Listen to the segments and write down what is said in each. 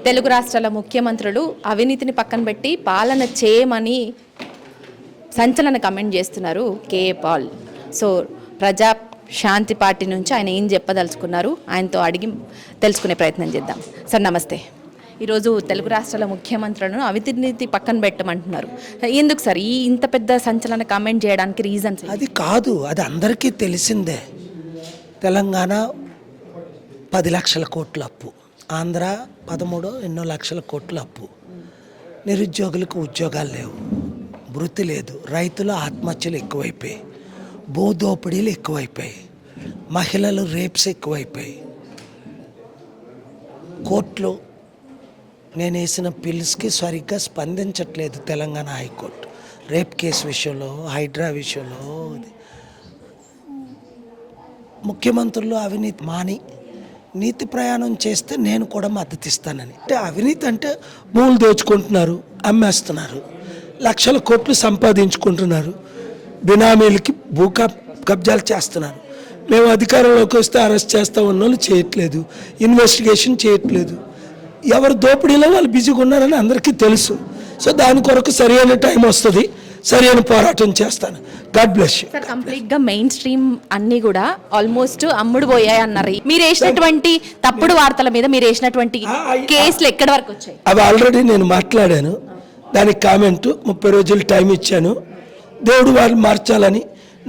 తెలుగు రాష్ట్రాల ముఖ్యమంత్రులు అవినీతిని పక్కన పెట్టి పాలన చేయమని సంచలన కమెంట్ చేస్తున్నారు కేఏ పాల్. సో ప్రజా శాంతి పార్టీ నుంచి ఆయన ఏం చెప్పదలుచుకున్నారు, ఆయనతో అడిగి తెలుసుకునే ప్రయత్నం చేద్దాం. సార్ నమస్తే. ఈరోజు తెలుగు రాష్ట్రాల ముఖ్యమంత్రులను అవినీతి పక్కన పెట్టమంటున్నారు. ఎందుకు సార్ ఈ ఇంత పెద్ద సంచలన కామెంట్ చేయడానికి రీజన్స్? అది కాదు, అది అందరికీ తెలిసిందే. తెలంగాణ 10 లక్షల కోట్ల అప్పు, ఆంధ్ర 13 ఎన్నో లక్షల కోట్ల అప్పు, నిరుద్యోగులకు ఉద్యోగాలు లేవు, వృత్తి లేదు, రైతుల ఆత్మహత్యలు ఎక్కువైపోయాయి, భూదోపిడీలు ఎక్కువైపోయాయి, మహిళలు రేప్స్ ఎక్కువైపోయాయి, కోర్టులు నేను వేసిన పిల్స్కి సరిగ్గా స్పందించట్లేదు తెలంగాణ హైకోర్టు. రేప్ కేసు విషయంలో, హైడ్రా విషయంలో ముఖ్యమంత్రులు అవినీతి మాని నీతి ప్రయాణం చేస్తే నేను కూడా మద్దతు ఇస్తానని. అంటే అవినీతి అంటే భూములు దోచుకుంటున్నారు, అమ్మేస్తున్నారు, లక్షల కోట్లు సంపాదించుకుంటున్నారు, బినామీలకి కబ్జాలు చేస్తున్నారు. మేము అధికారంలోకి వస్తే అరెస్ట్ చేస్తా ఉన్న వాళ్ళు చేయట్లేదు, ఇన్వెస్టిగేషన్ చేయట్లేదు, ఎవరు దోపిడీలో వాళ్ళు బిజీగా ఉన్నారని అందరికీ తెలుసు. సో దాని కొరకు సరైన టైం వస్తుంది, సరైన పోరాటం చేస్తాను. God bless you. సార్ కంప్లీట్గా మెయిన్ స్ట్రీమ్ అన్నీ కూడా ఆల్మోస్ట్ అమ్ముడు పోయాయి అన్నారు. మీరు వేసినటువంటి తప్పుడు వార్తల మీద మీరు వేసినటువంటి కేసులు ఎక్కడి వరకు వచ్చాయి? అవి ఆల్రెడీ నేను మాట్లాడాను, దానికి కామెంటు 30 రోజులు టైం ఇచ్చాను. దేవుడు వాళ్ళు మార్చాలని.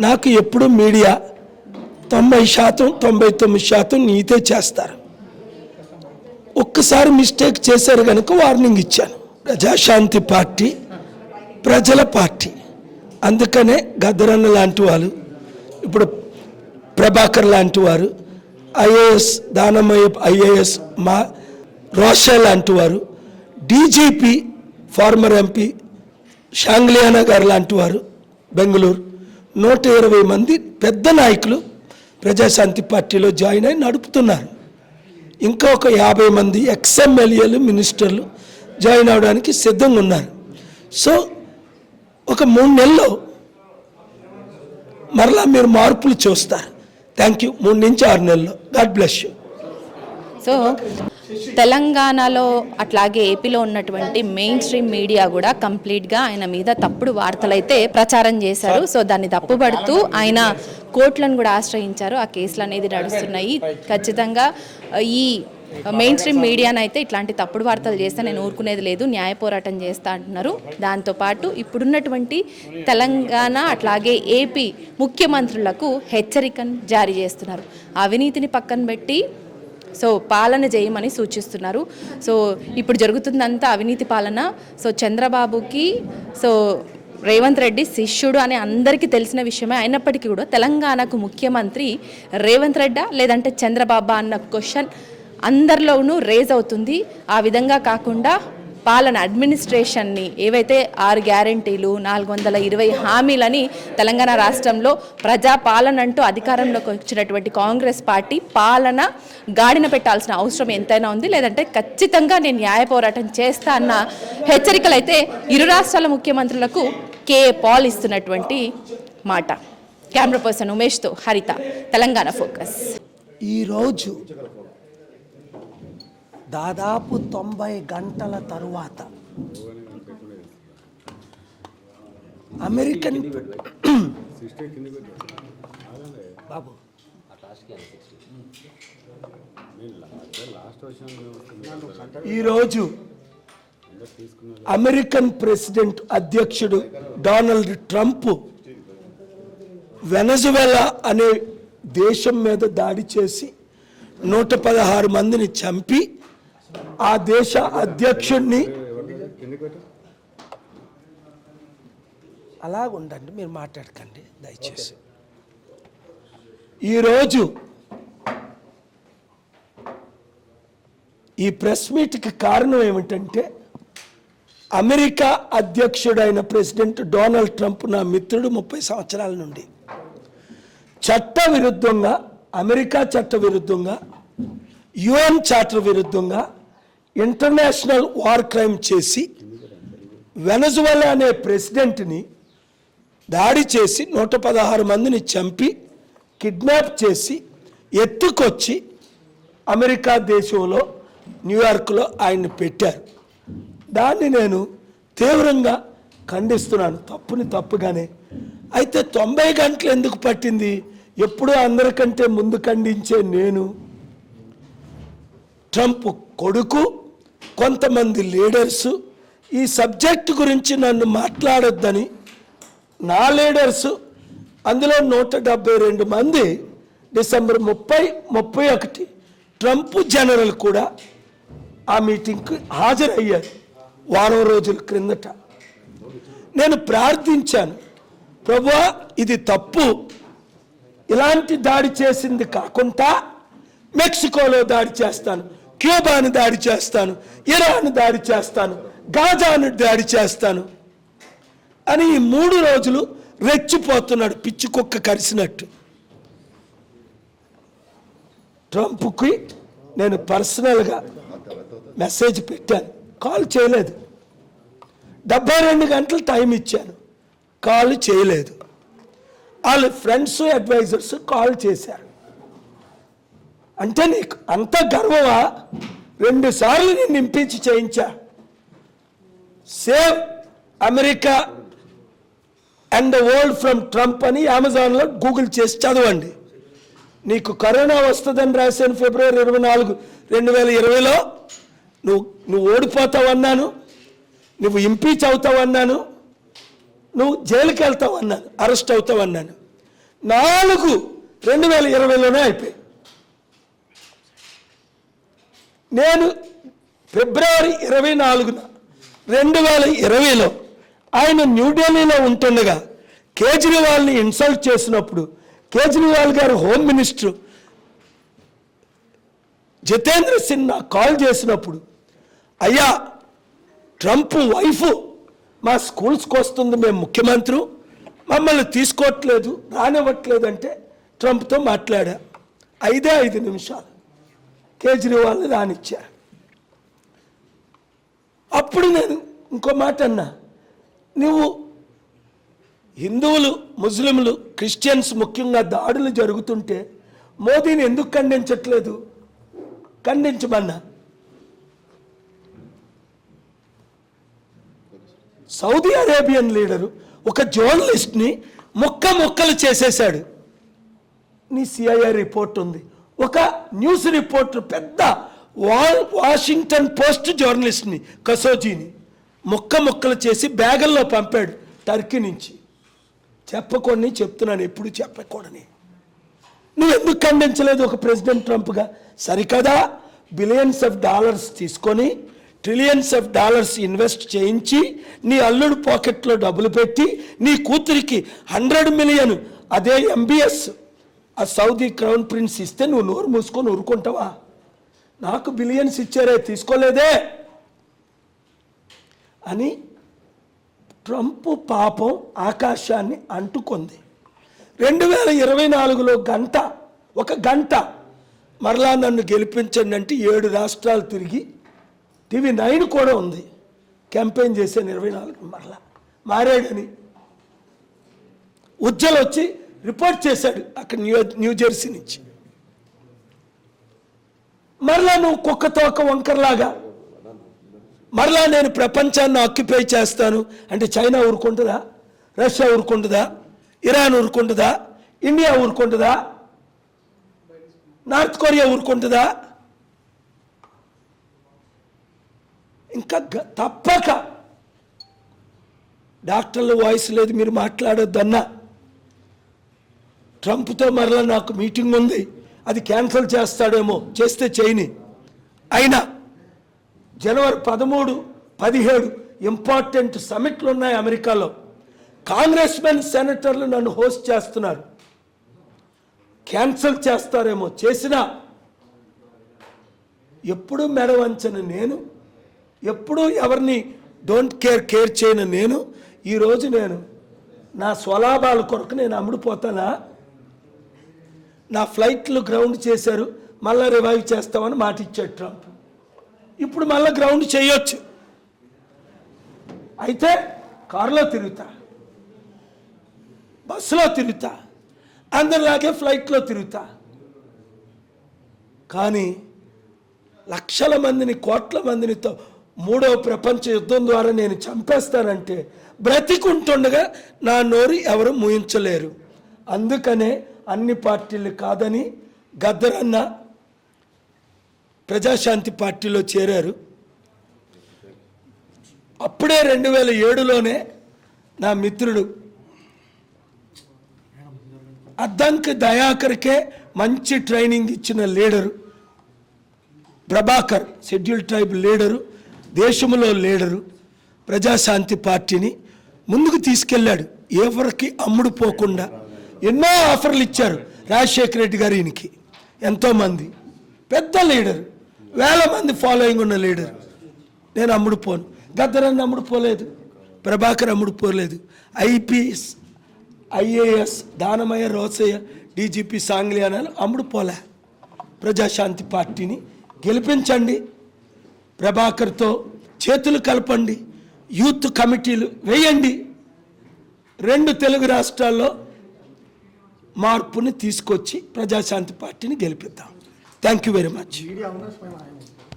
నాకు ఎప్పుడు మీడియా 90% 99% నీతే చేస్తారు. ఒక్కసారి మిస్టేక్ చేశారు కనుక వార్నింగ్ ఇచ్చాను. ప్రజాశాంతి పార్టీ ప్రజల పార్టీ, అందుకనే గద్దరన్న లాంటి వాళ్ళు, ఇప్పుడు ప్రభాకర్ లాంటి వారు, ఐఏఎస్ దానమయ్య ఐఏఎస్, మా రోషా లాంటి వారు, డీజీపీ ఫార్మర్ ఎంపీ షాంగ్లియానా గారు లాంటి వారు బెంగళూరు, 120 మంది పెద్ద నాయకులు ప్రజాశాంతి పార్టీలో జాయిన్ అయి నడుపుతున్నారు. ఇంకా ఒక 50 మంది ఎక్స్ఎమ్మెల్యేలు మినిస్టర్లు జాయిన్ అవడానికి సిద్ధంగా ఉన్నారు. సో ఒక 3 నెలల్లో మరలా మీరు మార్పులు చూస్తారు. Thank you. 3 నుంచి 6 నెలల్లో. God bless you. సో తెలంగాణలో అట్లాగే ఏపీలో ఉన్నటువంటి మెయిన్ స్ట్రీమ్ మీడియా కూడా కంప్లీట్గా ఆయన మీద తప్పుడు వార్తలు అయితే ప్రచారం చేశారు. సో దాన్ని తప్పుపడుతూ ఆయన కోర్టులను కూడా ఆశ్రయించారు. ఆ కేసులు అనేది నడుస్తున్నాయి. ఖచ్చితంగా ఈ మెయిన్ స్ట్రీమ్ మీడియాను అయితే ఇట్లాంటి తప్పుడు వార్తలు చేస్తే నేను ఊరుకునేది లేదు, న్యాయ పోరాటం చేస్తా అంటున్నారు. దాంతోపాటు ఇప్పుడున్నటువంటి తెలంగాణ అట్లాగే ఏపీ ముఖ్యమంత్రులకు హెచ్చరికను జారీ చేస్తున్నారు. అవినీతిని పక్కన పెట్టి సో పాలన చేయమని సూచిస్తున్నారు. సో ఇప్పుడు జరుగుతుందంతా అవినీతి పాలన. సో చంద్రబాబుకి సో రేవంత్ రెడ్డి శిష్యుడు అని అందరికీ తెలిసిన విషయమే. అయినప్పటికీ కూడా తెలంగాణకు ముఖ్యమంత్రి రేవంత్ రెడ్డా లేదంటే చంద్రబాబు అన్న క్వశ్చన్ అందరిలోనూ రేజ్ అవుతుంది. ఆ విధంగా కాకుండా పాలన అడ్మినిస్ట్రేషన్ని ఏవైతే 6 గ్యారెంటీలు 420 హామీలని తెలంగాణ రాష్ట్రంలో ప్రజా పాలన అంటూ అధికారంలోకి వచ్చినటువంటి కాంగ్రెస్ పార్టీ పాలన గాడిన పెట్టాల్సిన అవసరం ఎంతైనా ఉంది. లేదంటే ఖచ్చితంగా నేను న్యాయ పోరాటం చేస్తా అన్న హెచ్చరికలు అయితే ఇరు రాష్ట్రాల ముఖ్యమంత్రులకు కేఏ పాల్ ఇస్తున్నటువంటి మాట. కెమెరా పర్సన్ ఉమేష్తో హరిత, తెలంగాణ ఫోకస్. ఈరోజు దాదాపు 90 గంటల తరువాత అమెరికన్ బాబు ఈరోజు అమెరికన్ ప్రెసిడెంట్ అధ్యక్షుడు డొనాల్డ్ ట్రంప్ వెనజువెలా అనే దేశం మీద దాడి చేసి 116 మందిని చంపి ఆ దేశ అధ్యక్షుడిని అలాగుండండి, మీరు మాట్లాడకండి దయచేసి. ఈరోజు ఈ ప్రెస్ మీట్కి కారణం ఏమిటంటే అమెరికా అధ్యక్షుడైన ప్రెసిడెంట్ డొనాల్డ్ ట్రంప్ నా మిత్రుడు 30 సంవత్సరాల నుండి చట్ట విరుద్ధంగా, అమెరికా చట్ట విరుద్ధంగా, యుఎన్ చార్టర్ విరుద్ధంగా ఇంటర్నేషనల్ వార్ క్రైమ్ చేసి వెనజువెలా అనే ప్రెసిడెంట్ని దాడి చేసి 116 మందిని చంపి కిడ్నాప్ చేసి ఎత్తుకొచ్చి అమెరికా దేశంలో న్యూయార్క్లో ఆయన్ని పెట్టారు. దాన్ని నేను తీవ్రంగా ఖండిస్తున్నాను, తప్పుని తప్పుగానే. అయితే 90 గంటలు ఎందుకు పట్టింది? ఎప్పుడూ అందరికంటే ముందు ఖండించే నేను, ట్రంప్ కొడుకు, కొంతమంది లీడర్సు ఈ సబ్జెక్టు గురించి నన్ను మాట్లాడొద్దని, నా లీడర్సు అందులో 172 మంది డిసెంబర్ 30, 31 ట్రంప్ జనరల్ కూడా ఆ మీటింగ్కి హాజరయ్యారు. వారం రోజుల క్రిందట నేను ప్రార్థించాను, ప్రభువా ఇది తప్పు, ఇలాంటి దాడి చేసింది కాకుండా మెక్సికోలో దాడి చేస్తాను, క్యూబాను దాడి చేస్తాను, ఇరాన్ దాడి చేస్తాను, గాజాను దాడి చేస్తాను అని ఈ 3 రోజులు రెచ్చిపోతున్నాడు, పిచ్చి కుక్క కరిసినట్టు. ట్రంప్కి నేను పర్సనల్గా మెసేజ్ పెట్టాను, కాల్ చేయలేదు. 72 గంటలు టైం ఇచ్చాను, కాల్ చేయలేదు. వాళ్ళ ఫ్రెండ్స్ అడ్వైజర్స్ కాల్ చేశారు. అంటే నీకు అంత గర్వమా? 2 సార్లు నేను ఇంపీచ్ చేయించా. Save America and the world from Trump అని అమెజాన్లో గూగుల్ చేసి చదవండి. నీకు కరోనా వస్తుందని రాశాను ఫిబ్రవరి 24, 2020లో. నువ్వు ఓడిపోతావన్నాను, నువ్వు ఇంపీచ్ అవుతావన్నాను, నువ్వు జైలుకి వెళ్తావన్నాను, అరెస్ట్ అవుతావన్నాను. 4 2020లోనే అయిపోయి. నేను ఫిబ్రవరి 24, 2020లో ఆయన న్యూఢిల్లీలో ఉంటుండగా కేజ్రీవాల్ని ఇన్సల్ట్ చేసినప్పుడు, కేజ్రీవాల్ గారు హోమ్ మినిస్టర్ జితేంద్ర సింగ్ నాకు కాల్ చేసినప్పుడు, అయ్యా ట్రంప్ వైఫ్ మా స్కూల్స్కి వస్తుంది, మేము ముఖ్యమంత్రి, మమ్మల్ని తీసుకోవట్లేదు, రానివ్వట్లేదు అంటే ట్రంప్తో మాట్లాడా. 5 నిమిషాలు కేజ్రీవాల్ని రానిచ్చా. అప్పుడు నేను ఇంకో మాట అన్నా, నువ్వు హిందువులు, ముస్లింలు, క్రిస్టియన్స్ ముఖ్యంగా దాడులు జరుగుతుంటే మోదీని ఎందుకు ఖండించట్లేదు? ఖండించమన్నా. సౌదీ అరేబియన్ లీడరు ఒక జర్నలిస్ట్ని ముక్కలు చేసేశాడు. నీ సిఐఏ రిపోర్ట్ ఉంది. ఒక న్యూస్ రిపోర్టర్, పెద్ద వాషింగ్టన్ పోస్ట్ జర్నలిస్ట్ని, కసోజీని ముక్కలు చేసి బ్యాగుల్లో పంపాడు టర్కీ నుంచి. చెప్పకూడని చెప్తున్నాను, ఎప్పుడు చెప్పకూడని. నువ్వు ఎందుకు ఖండించలేదు ఒక ప్రెసిడెంట్ ట్రంప్గా? సరికదా, బిలియన్స్ ఆఫ్ డాలర్స్ తీసుకొని ట్రిలియన్స్ ఆఫ్ డాలర్స్ ఇన్వెస్ట్ చేయించి నీ అల్లుడు పాకెట్లో డబ్బులు పెట్టి నీ కూతురికి 100 మిలియన్ అదే MBS ఆ సౌదీ క్రౌన్ ప్రిన్స్ ఇస్తే నువ్వు నోరు మూసుకొని ఊరుకుంటావా? నాకు బిలియన్స్ ఇచ్చారే, తీసుకోలేదే అని ట్రంప్ పాపం ఆకాశాన్ని అంటుకుంది. 2024లో ఒక గంట మరలా నన్ను గెలిపించండి అంటే 7 రాష్ట్రాలు తిరిగి, TV9 కూడా ఉంది, క్యాంపెయిన్ చేశాను 24 మరలా మారాడని. ఉజ్జల్ వచ్చి రిపోర్ట్ చేశాడు అక్కడ న్యూజెర్సీ నుంచి. మరలా నువ్వు కుక్కతోక వంకరలాగా మరలా నేను ప్రపంచాన్ని ఆక్యుపై చేస్తాను అంటే చైనా ఊరుకుంటుందా? రష్యా ఊరుకుంటుందా? ఇరాన్ ఊరుకుంటుందా? ఇండియా ఊరుకుంటుందా? నార్త్ కొరియా ఊరుకుంటుందా? ఇంకా తప్పక డాక్టర్ల వాయిస్ లేదు, మీరు మాట్లాడొద్దన్నా. ట్రంప్తో మరలా నాకు మీటింగ్ ఉంది, అది క్యాన్సిల్ చేస్తాడేమో, చేస్తే చేయని. అయినా జనవరి 13, 17 ఇంపార్టెంట్ సమిట్లు ఉన్నాయి అమెరికాలో. కాంగ్రెస్ మెన్, సెనేటర్లు నన్ను హోస్ట్ చేస్తున్నారు. క్యాన్సిల్ చేస్తారేమో, చేసినా ఎప్పుడూ మెడవంచను నేను, ఎప్పుడూ ఎవరిని డోంట్ కేర్ చేయను నేను. ఈరోజు నేను నా స్వలాభాల కొరకు నేను అమ్ముడుపోతానా? నా ఫ్లైట్లు గ్రౌండ్ చేశారు, మళ్ళీ రివైవ్ చేస్తామని మాట ఇచ్చాడు ట్రంప్. ఇప్పుడు మళ్ళీ గ్రౌండ్ చేయొచ్చు. అయితే కారులో తిరుగుతా, బస్సులో తిరుగుతా, అందరిలాగే ఫ్లైట్లో తిరుగుతా. కానీ లక్షల మందిని, కోట్ల మందినితో మూడవ ప్రపంచ యుద్ధం ద్వారా నేను చంపేస్తానంటే బ్రతికుంటుండగా నా నోరు ఎవరు మూయించలేరు. అందుకనే అన్ని పార్టీలు కాదని గద్దరన్న ప్రజాశాంతి పార్టీలో చేరారు. అప్పుడే 2007లోనే నా మిత్రుడు అద్దంకి దయాకర్కే మంచి ట్రైనింగ్ ఇచ్చిన leader Prabhakar, schedule tribe leader, దేశంలో లీడరు, ప్రజాశాంతి పార్టీని ముందుకు తీసుకెళ్ళాడు. ఎవరికి అమ్ముడు పోకుండా ఎన్నో ఆఫర్లు ఇచ్చారు రాజశేఖర రెడ్డి గారు. ఈయనకి ఎంతోమంది పెద్ద లీడరు, వేల మంది ఫాలోయింగ్ ఉన్న లీడరు. నేను అమ్ముడు పోను. గద్దరన్న అమ్ముడు పోలేదు, ప్రభాకర్ అమ్ముడు పోలేదు, IPS IAS Danamayya Rosaiah DGP సాంగ్లియానాలు అమ్ముడు పోలే. ప్రజాశాంతి పార్టీని గెలిపించండి, ప్రభాకర్తో చేతులు కలపండి, యూత్ కమిటీలు వేయండి. 2 తెలుగు రాష్ట్రాల్లో మార్పుని తీసుకొచ్చి ప్రజాశాంతి పార్టీని గెలిపిద్దాం. Thank you very much.